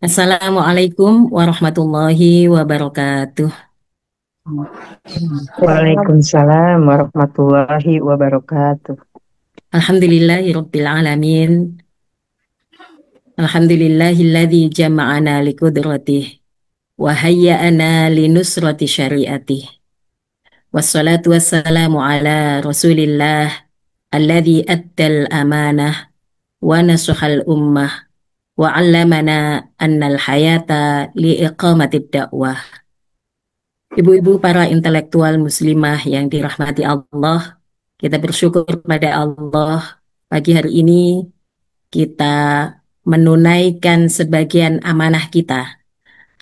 Assalamualaikum warahmatullahi wabarakatuh. Waalaikumsalam warahmatullahi wabarakatuh. Alhamdulillahirabbil alamin. Alhamdulillahilladzi jama'ana liqudratihi wa hayya'ana linusrati syariatih. Wassalatu wassalamu ala Rasulillah alladzi addal amanah wa nasahal ummah wa 'allamana annal hayata li iqamatid dakwah. Ibu-ibu para intelektual muslimah yang dirahmati Allah, kita bersyukur pada Allah pagi hari ini kita menunaikan sebagian amanah kita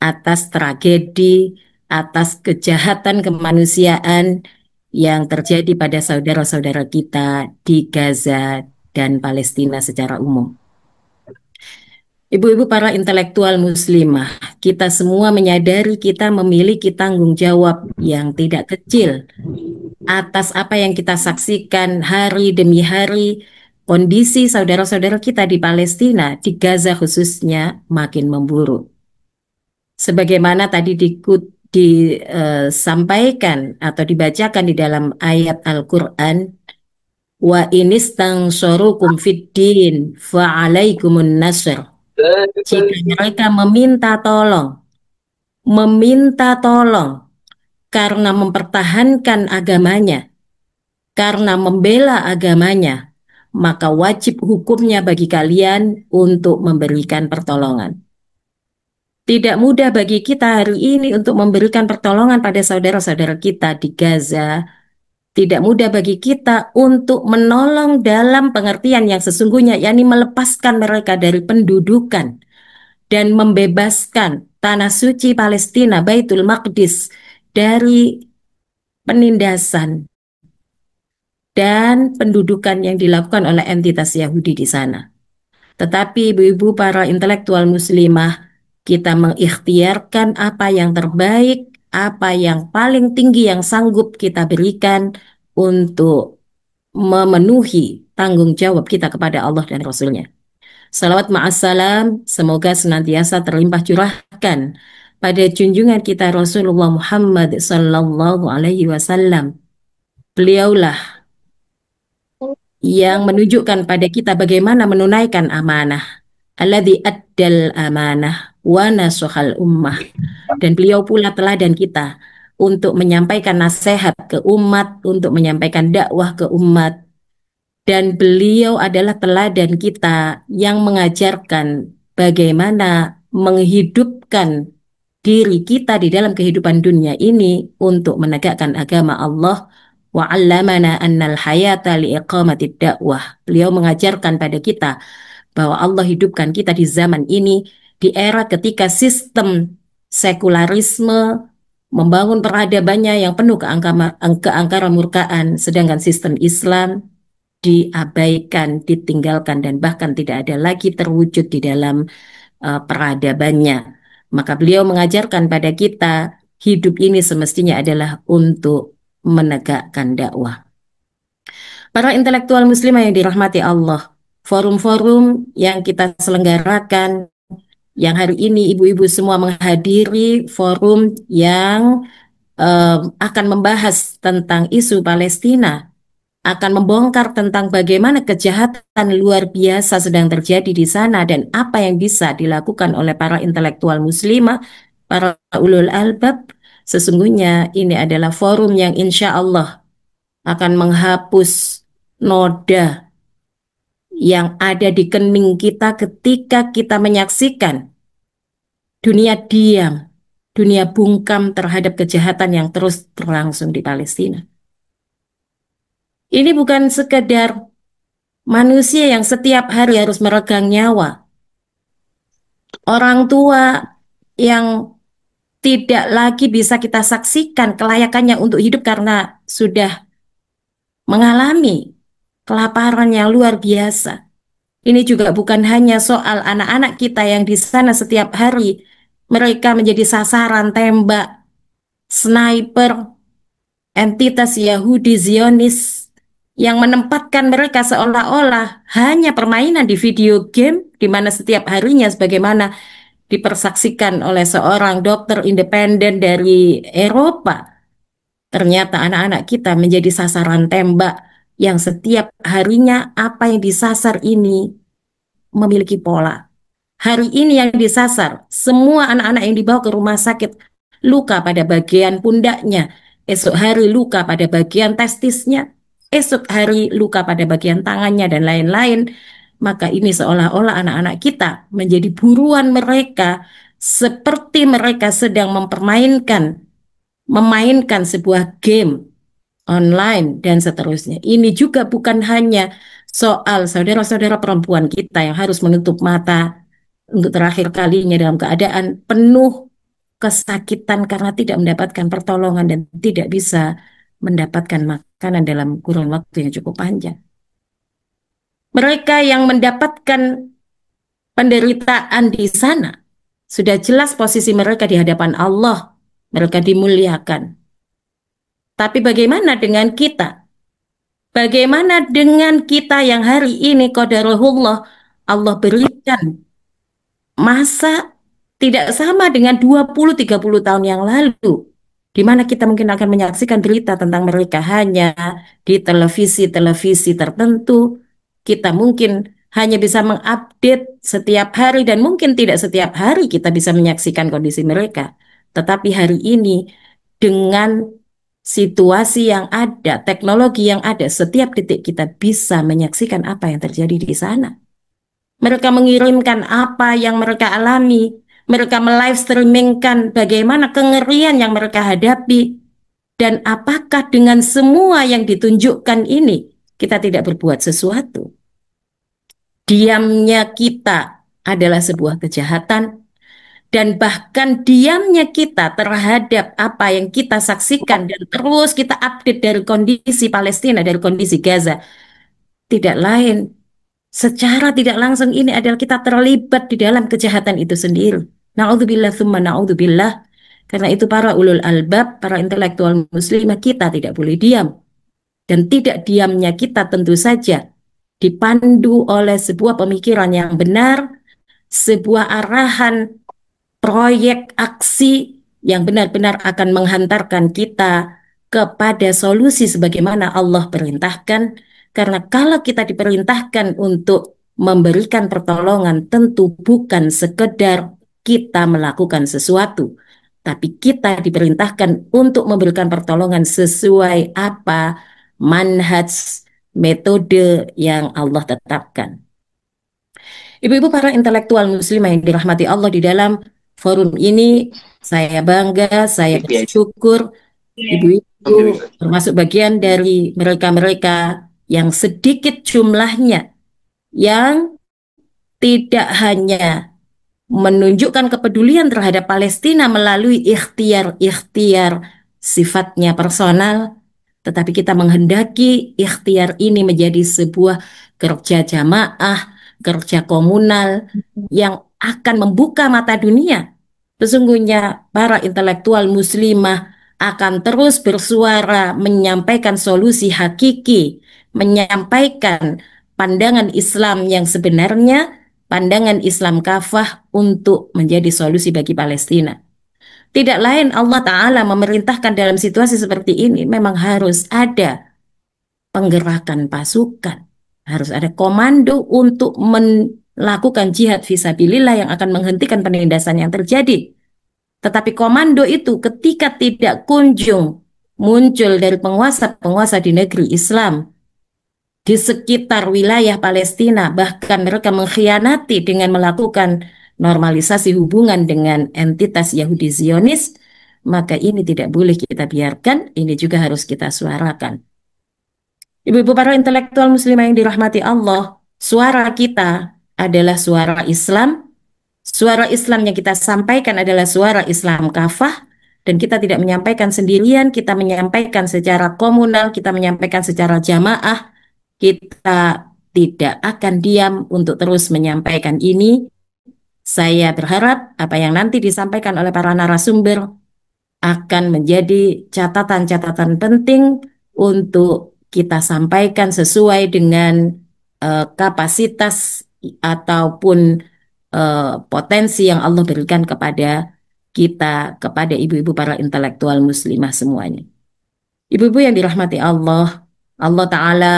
atas tragedi, atas kejahatan kemanusiaan yang terjadi pada saudara-saudara kita di Gaza dan Palestina secara umum. Ibu-ibu para intelektual muslimah, kita semua menyadari kita memiliki tanggung jawab yang tidak kecil atas apa yang kita saksikan hari demi hari. Kondisi saudara-saudara kita di Palestina, di Gaza khususnya, makin memburuk. Sebagaimana tadi disampaikan atau dibacakan di dalam ayat Al-Quran, wa inistangsorukum fiddin fa'alaikumun nasr. Jika mereka meminta tolong karena mempertahankan agamanya, karena membela agamanya, maka wajib hukumnya bagi kalian untuk memberikan pertolongan. Tidak mudah bagi kita hari ini untuk memberikan pertolongan pada saudara-saudara kita di Gaza. Tidak mudah bagi kita untuk menolong dalam pengertian yang sesungguhnya, yakni melepaskan mereka dari pendudukan dan membebaskan tanah suci Palestina, Baitul Maqdis, dari penindasan dan pendudukan yang dilakukan oleh entitas Yahudi di sana. Tetapi ibu-ibu para intelektual muslimah, kita mengikhtiarkan apa yang terbaik, apa yang paling tinggi yang sanggup kita berikan untuk memenuhi tanggung jawab kita kepada Allah dan Rasul-Nya. Salawat ma'assalam, semoga senantiasa terlimpah curahkan pada junjungan kita Rasulullah Muhammad sallallahu alaihi wasallam. Beliaulah yang menunjukkan pada kita bagaimana menunaikan amanah. Alladzi addal amanah wa nasuhal ummah. Dan beliau pula teladan kita untuk menyampaikan nasihat ke umat, untuk menyampaikan dakwah ke umat. Dan beliau adalah teladan kita yang mengajarkan bagaimana menghidupkan diri kita di dalam kehidupan dunia ini untuk menegakkan agama Allah. Wa 'allamana annal hayata liiqamatid dakwah. Beliau mengajarkan pada kita bahwa Allah hidupkan kita di zaman ini, di era ketika sistem sekularisme membangun peradabannya yang penuh keangkaran murkaan, sedangkan sistem Islam diabaikan, ditinggalkan, dan bahkan tidak ada lagi terwujud di dalam peradabannya. Maka beliau mengajarkan pada kita, hidup ini semestinya adalah untuk menegakkan dakwah. Para intelektual muslimah yang dirahmati Allah, forum-forum yang kita selenggarakan, yang hari ini ibu-ibu semua menghadiri forum yang akan membahas tentang isu Palestina, akan membongkar tentang bagaimana kejahatan luar biasa sedang terjadi di sana dan apa yang bisa dilakukan oleh para intelektual muslimah, para ulul albab. Sesungguhnya ini adalah forum yang insya Allah akan menghapus noda yang ada di kening kita ketika kita menyaksikan dunia diam, dunia bungkam terhadap kejahatan yang terus berlangsung di Palestina. Ini bukan sekedar manusia yang setiap hari harus meregang nyawa. Orang tua yang tidak lagi bisa kita saksikan kelayakannya untuk hidup karena sudah mengalami kelaparan yang luar biasa. Ini juga bukan hanya soal anak-anak kita yang di sana setiap hari mereka menjadi sasaran tembak, sniper, entitas Yahudi Zionis yang menempatkan mereka seolah-olah hanya permainan di video game, di mana setiap harinya sebagaimana dipersaksikan oleh seorang dokter independen dari Eropa. Ternyata anak-anak kita menjadi sasaran tembak yang setiap harinya apa yang disasar ini memiliki pola. Hari ini yang disasar, semua anak-anak yang dibawa ke rumah sakit luka pada bagian pundaknya, esok hari luka pada bagian testisnya, esok hari luka pada bagian tangannya dan lain-lain. Maka ini seolah-olah anak-anak kita menjadi buruan mereka seperti mereka sedang memainkan sebuah game online dan seterusnya. Ini juga bukan hanya soal saudara-saudara perempuan kita yang harus menutup mata untuk terakhir kalinya dalam keadaan penuh kesakitan karena tidak mendapatkan pertolongan dan tidak bisa mendapatkan makanan dalam kurun waktu yang cukup panjang. Mereka yang mendapatkan penderitaan di sana, sudah jelas posisi mereka di hadapan Allah, mereka dimuliakan. Tapi bagaimana dengan kita? Bagaimana dengan kita yang hari ini qadarullah Allah berikan masa tidak sama dengan 20-30 tahun yang lalu, di mana kita mungkin akan menyaksikan berita tentang mereka hanya di televisi-televisi tertentu. Kita mungkin hanya bisa mengupdate setiap hari dan mungkin tidak setiap hari kita bisa menyaksikan kondisi mereka. Tetapi hari ini dengan situasi yang ada, teknologi yang ada, setiap detik kita bisa menyaksikan apa yang terjadi di sana. Mereka mengirimkan apa yang mereka alami. Mereka melive streamingkan bagaimana kengerian yang mereka hadapi. Dan apakah dengan semua yang ditunjukkan ini, kita tidak berbuat sesuatu? Diamnya kita adalah sebuah kejahatan. Dan bahkan diamnya kita terhadap apa yang kita saksikan dan terus kita update dari kondisi Palestina, dari kondisi Gaza. Tidak lain secara tidak langsung ini adalah kita terlibat di dalam kejahatan itu sendiri. Na'udzubillah tsumma na'udzubillah. Karena itu para ulul albab, para intelektual muslimah, kita tidak boleh diam. Dan tidak diamnya kita tentu saja dipandu oleh sebuah pemikiran yang benar, sebuah arahan proyek aksi yang benar-benar akan menghantarkan kita kepada solusi sebagaimana Allah perintahkan. Karena kalau kita diperintahkan untuk memberikan pertolongan, tentu bukan sekedar kita melakukan sesuatu, tapi kita diperintahkan untuk memberikan pertolongan sesuai apa manhaj, metode yang Allah tetapkan. Ibu-ibu para intelektual muslimah yang dirahmati Allah, di dalam forum ini saya bangga, saya bersyukur ibu-ibu termasuk bagian dari mereka-mereka yang sedikit jumlahnya yang tidak hanya menunjukkan kepedulian terhadap Palestina melalui ikhtiar-ikhtiar sifatnya personal, tetapi kita menghendaki ikhtiar ini menjadi sebuah kerja jamaah, kerja komunal yang akan membuka mata dunia. Sesungguhnya para intelektual muslimah akan terus bersuara menyampaikan solusi hakiki, menyampaikan pandangan Islam yang sebenarnya, pandangan Islam kafah untuk menjadi solusi bagi Palestina. Tidak lain Allah Ta'ala memerintahkan dalam situasi seperti ini memang harus ada penggerakan pasukan, harus ada komando untuk melakukan jihad fisabilillah yang akan menghentikan penindasan yang terjadi. Tetapi komando itu ketika tidak kunjung muncul dari penguasa-penguasa di negeri Islam, di sekitar wilayah Palestina, bahkan mereka mengkhianati dengan melakukan normalisasi hubungan dengan entitas Yahudi Zionis, maka ini tidak boleh kita biarkan, ini juga harus kita suarakan. Ibu-ibu para intelektual muslimah yang dirahmati Allah, suara kita adalah suara Islam. Suara Islam yang kita sampaikan adalah suara Islam kafah, dan kita tidak menyampaikan sendirian, kita menyampaikan secara komunal, kita menyampaikan secara jamaah. Kita tidak akan diam untuk terus menyampaikan ini. Saya berharap apa yang nanti disampaikan oleh para narasumber akan menjadi catatan-catatan penting untuk kita sampaikan sesuai dengan kapasitas ataupun potensi yang Allah berikan kepada kita, kepada ibu-ibu para intelektual muslimah semuanya. Ibu-ibu yang dirahmati Allah, Allah Ta'ala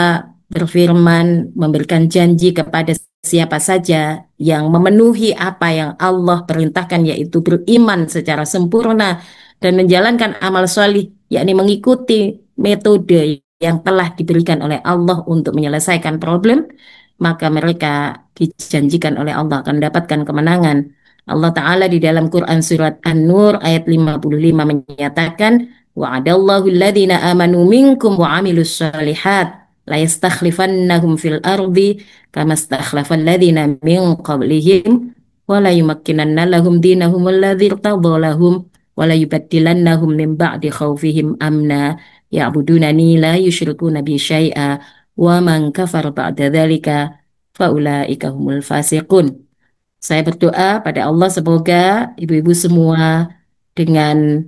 berfirman memberikan janji kepada siapa saja yang memenuhi apa yang Allah perintahkan, yaitu beriman secara sempurna dan menjalankan amal solih, yakni mengikuti metode yang telah diberikan oleh Allah untuk menyelesaikan problem, maka mereka dijanjikan oleh Allah akan mendapatkan kemenangan. Allah Ta'ala di dalam Quran surat An-Nur ayat 55 menyatakan, wa'adallahu alladhina amanu minkum wa amilus shalihat la yastakhlifannahum fil ardi kama stakhlafal ladzina min qablihim wa la yumakkinanna lahum dinahum alladzi irtadha lahum wa la yubaddilannahum min ba'di khaufihim amna ya'budunani la yusyrikuna bi syai'a wa man kafara ba'da dzalika faulaika humul fasiqun. Saya berdoa pada Allah semoga ibu-ibu semua dengan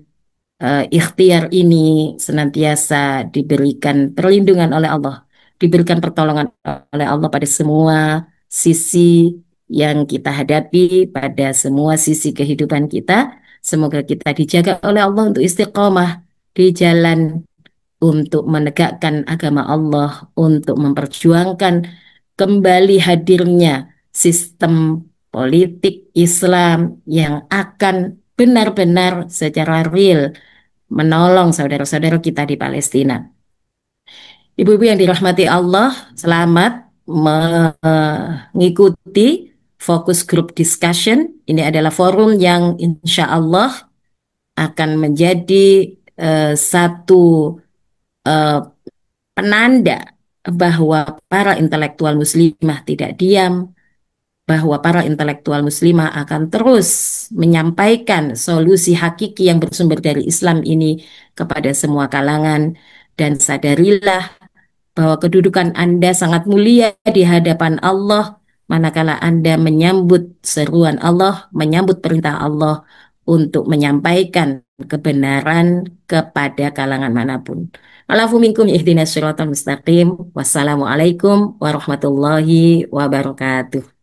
ikhtiar ini senantiasa diberikan perlindungan oleh Allah, diberikan pertolongan oleh Allah pada semua sisi yang kita hadapi, pada semua sisi kehidupan kita. Semoga kita dijaga oleh Allah untuk istiqomah di jalan untuk menegakkan agama Allah, untuk memperjuangkan kembali hadirnya sistem politik Islam yang akan benar-benar secara real menolong saudara-saudara kita di Palestina. Ibu-ibu yang dirahmati Allah, selamat mengikuti Focus Group Discussion. Ini adalah forum yang insya Allah akan menjadi satu eh, penanda bahwa para intelektual muslimah tidak diam, bahwa para intelektual muslimah akan terus menyampaikan solusi hakiki yang bersumber dari Islam ini kepada semua kalangan, dan sadarilah bahwa kedudukan Anda sangat mulia di hadapan Allah manakala Anda menyambut seruan Allah, menyambut perintah Allah untuk menyampaikan kebenaran kepada kalangan manapun. Alafu minkum ihdinas siratal mustaqim. Wassalamualaikum warahmatullahi wabarakatuh.